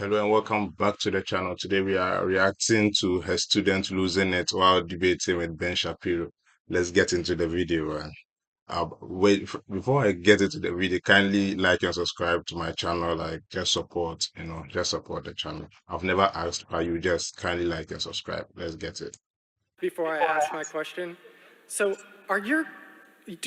Hello and welcome back to the channel. Today we are reacting to her student losing it while debating with Ben Shapiro. Let's get into the video. Before I get into the video, kindly like and subscribe to my channel. Like, just support, just support the channel. I've never asked, but you just kindly like and subscribe. Let's get it. Before I ask my question, so do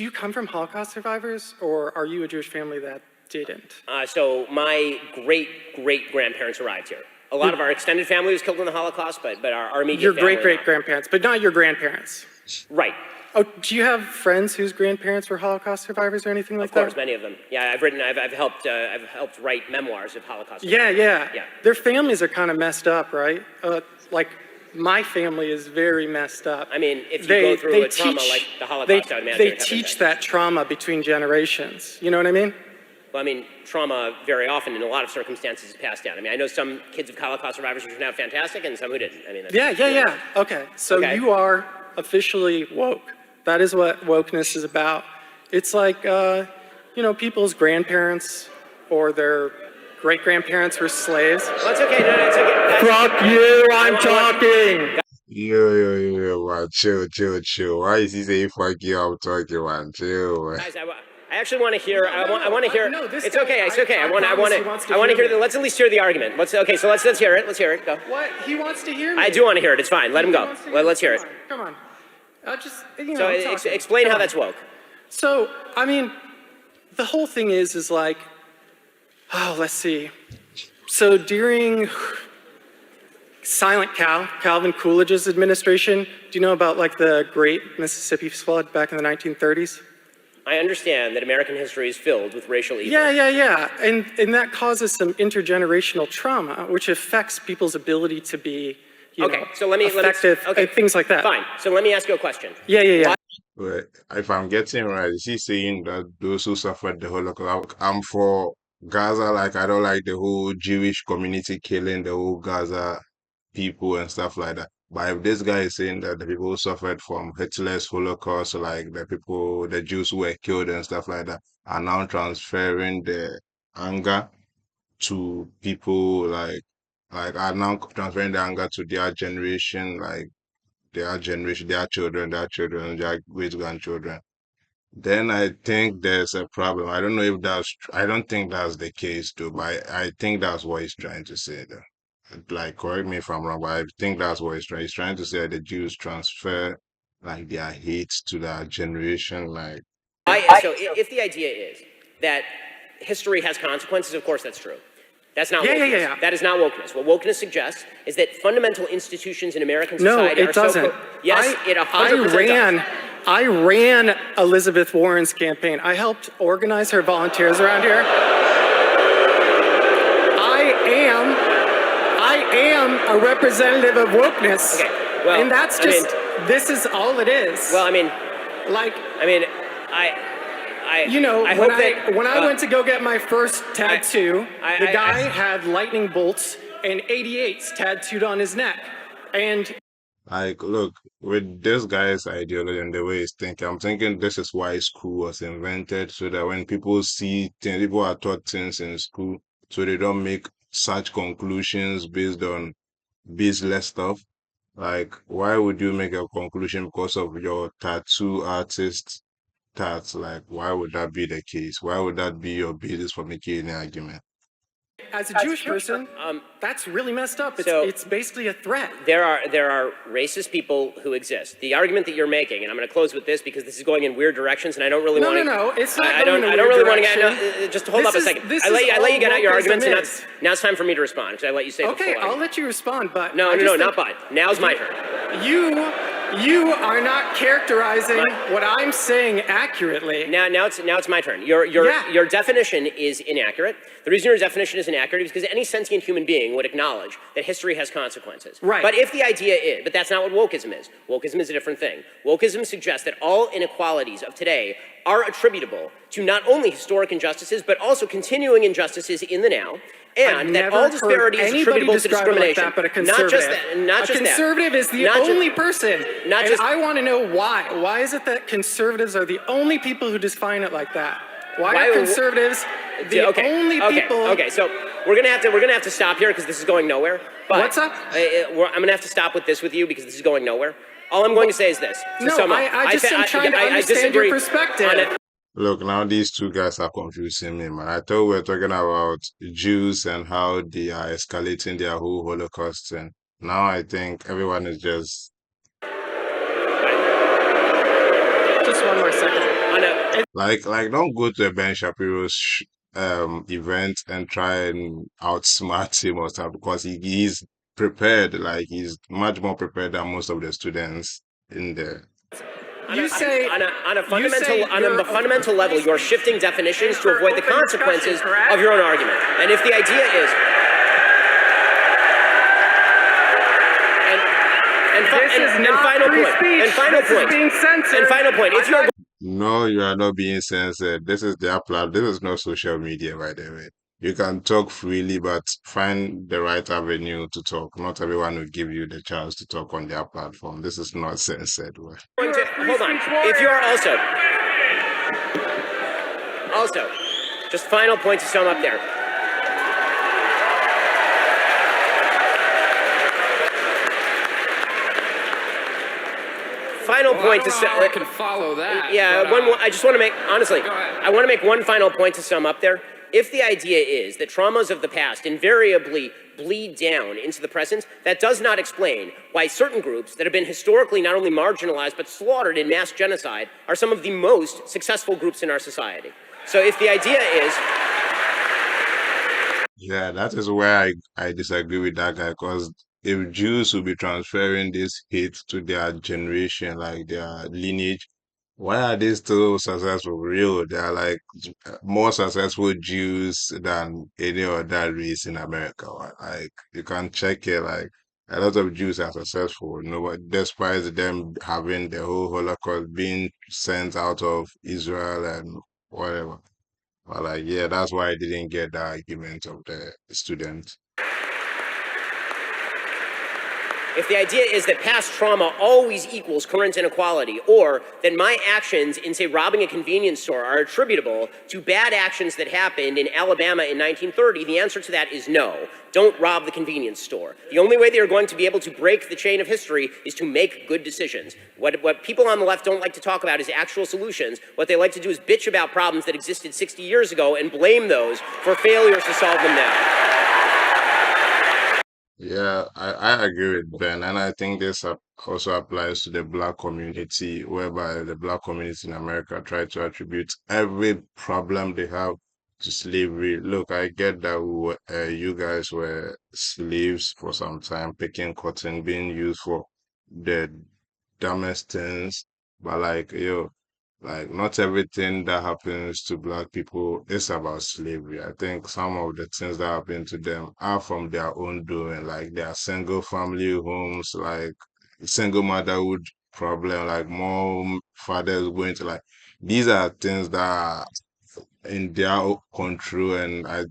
you come from Holocaust survivors, or are you a Jewish family that didn't? So my great-great-grandparents arrived here. A lot of our extended family was killed in the Holocaust, but our immediate Your family great-great-grandparents, but not your grandparents. Right. Oh, do you have friends whose grandparents were Holocaust survivors or anything like that? Of course, many of them. Yeah, I've helped write memoirs of Holocaust survivors. Yeah. Their families are kind of messed up, right? Like, my family is very messed up. I mean, if you go through a trauma like the Holocaust, I would imagine they teach that trauma between generations. You know what I mean? Well, I mean, trauma very often in a lot of circumstances is passed down. I mean, I know some kids of Holocaust survivors who turned out fantastic and some who didn't. I mean, Yeah. Okay, so you are officially woke. That is what wokeness is about. It's like, people's grandparents or their great-grandparents were slaves. Well, it's okay. No, it's okay. Fuck you, I'm talking! Yo, man, chill. Why is he saying fuck you? I'm talking, man. Chill, man. Guys, I actually want to hear. I want to hear. No, this it's guy, okay. I want to hear. Let's at least hear the argument. Let's hear it. Let's hear it. Go. What? He wants to hear me. I do want to hear it. It's fine. Let him go. Let's hear it. Come on. So explain how that's woke. So, I mean, the whole thing is like, let's see. So during Silent Calvin Coolidge's administration, do you know about like the Great Mississippi Flood back in the 1930s? I understand that American history is filled with racial evil. Yeah. And that causes some intergenerational trauma, which affects people's ability to be, effective, things like that. Fine. So let me ask you a question. Yeah. But if I'm getting right, is he saying that those who suffered the Holocaust, I'm for Gaza, like I don't like the whole Jewish community killing the whole Gaza people and stuff like that. But if this guy is saying that the people who suffered from Hitler's Holocaust, like the Jews who were killed and stuff like that, are now transferring the anger to people are now transferring the anger to their generation, their children, their great grandchildren. Then I think there's a problem. I don't know if I don't think that's the case too, but I think that's what he's trying to say though. Like, correct me if I'm wrong, but I think that's what he's trying. He's trying to say that the Jews transfer like their hate to their generation, like. So if the idea is that history has consequences, of course that's true. That's not wokeness. Yeah. That is not wokeness. What wokeness suggests is that fundamental institutions in American society it doesn't. Yes, it 100% does. I ran Elizabeth Warren's campaign. I helped organize her volunteers around here. I am a representative of wokeness. Okay, well, and that's just, this is all it is. Well, when I went to go get my first tattoo, the guy had lightning bolts and 88s tattooed on his neck. And like, look, with this guy's ideology and the way he's thinking, I'm thinking this is why school was invented, so that when people see things, people are taught things in school, so they don't make such conclusions based on baseless stuff. Like, why would you make a conclusion because of your tattoo artist tats? Like, why would that be the case? Why would that be your basis for making an argument? As a Jewish person, that's really messed up. It's basically a threat. There are racist people who exist. The argument that you're making, and I'm going to close with this because this is going in weird directions, and I don't really want to. No, it's not I don't really want to get. Just hold up a second. I let you get out your arguments, and now it's time for me to respond because I let you say. Okay, I'll let you respond, but no, not but. Now's my turn. You are not characterizing what I'm saying accurately. Now it's my turn. Your definition is inaccurate. The reason your definition is inaccurate is because any sentient human being would acknowledge that history has consequences. Right. But if the idea is, but that's not what wokeism is. Wokeism is a different thing. Wokeism suggests that all inequalities of today are attributable to not only historic injustices, but also continuing injustices in the now, and that all disparity is attributable to discrimination. Like that, but a conservative. Not just that. A conservative is the only person. I want to know why. Why is it that conservatives are the only people who define it like that? Why are conservatives the only people? Okay, so we're gonna have to stop here because this is going nowhere. But What's up? I'm gonna have to stop with this with you because this is going nowhere. All I'm going to say is this. To No, sum up, I just am trying to understand your perspective. Look, now these two guys are confusing me, man. I thought we were talking about Jews and how they are escalating their whole Holocaust thing. Now I think everyone is just Just one more second. like don't go to a Ben Shapiro's event and try and outsmart him or something because he's prepared. Like he's much more prepared than most of the students in there. You say on the fundamental level, you're shifting definitions to avoid the consequences of your own argument. And if the idea is final point, if you're No, you are not being censored. This is their platform. This is not social media, by the way. You can talk freely, but find the right avenue to talk. Not everyone will give you the chance to talk on their platform. This is not censored. hold on, if you're also, just final point to sum up there. Final point to sum. I can follow that. Yeah, but, I just want to make honestly. Go ahead. I want to make one final point to sum up there. If the idea is that traumas of the past invariably bleed down into the present, that does not explain why certain groups that have been historically not only marginalized but slaughtered in mass genocide are some of the most successful groups in our society. So if the idea is Yeah, that is where I disagree with that guy because if Jews will be transferring this hate to their generation, like their lineage, why are they still successful? Real, they are like more successful Jews than any other race in America. Like you can check it, like a lot of Jews are successful. Despite them having the whole Holocaust being sent out of Israel and whatever. But like, yeah, that's why I didn't get the argument of the student. If the idea is that past trauma always equals current inequality, or that my actions in, say, robbing a convenience store are attributable to bad actions that happened in Alabama in 1930, the answer to that is no. Don't rob the convenience store. The only way they are going to be able to break the chain of history is to make good decisions. What people on the left don't like to talk about is actual solutions. What they like to do is bitch about problems that existed 60 years ago and blame those for failures to solve them now. Yeah, I agree with Ben, and I think this also applies to the black community, whereby the black community in America try to attribute every problem they have to slavery. Look, I get that you guys were slaves for some time, picking cotton, being used for the dumbest things, but like, yo, like not everything that happens to black people is about slavery. I think some of the things that happen to them are from their own doing, like their single family homes, like single motherhood problem, like more fathers going to like these are things that are in their control. And I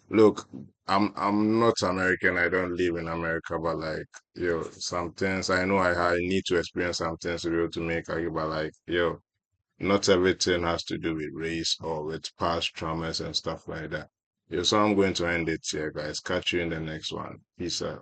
look, I'm not American. I don't live in America, but like yo, some things I know I need to experience some things to be able to make argument. But like yo, not everything has to do with race or with past traumas and stuff like that. Yeah, so I'm going to end it here, guys. Catch you in the next one. Peace out.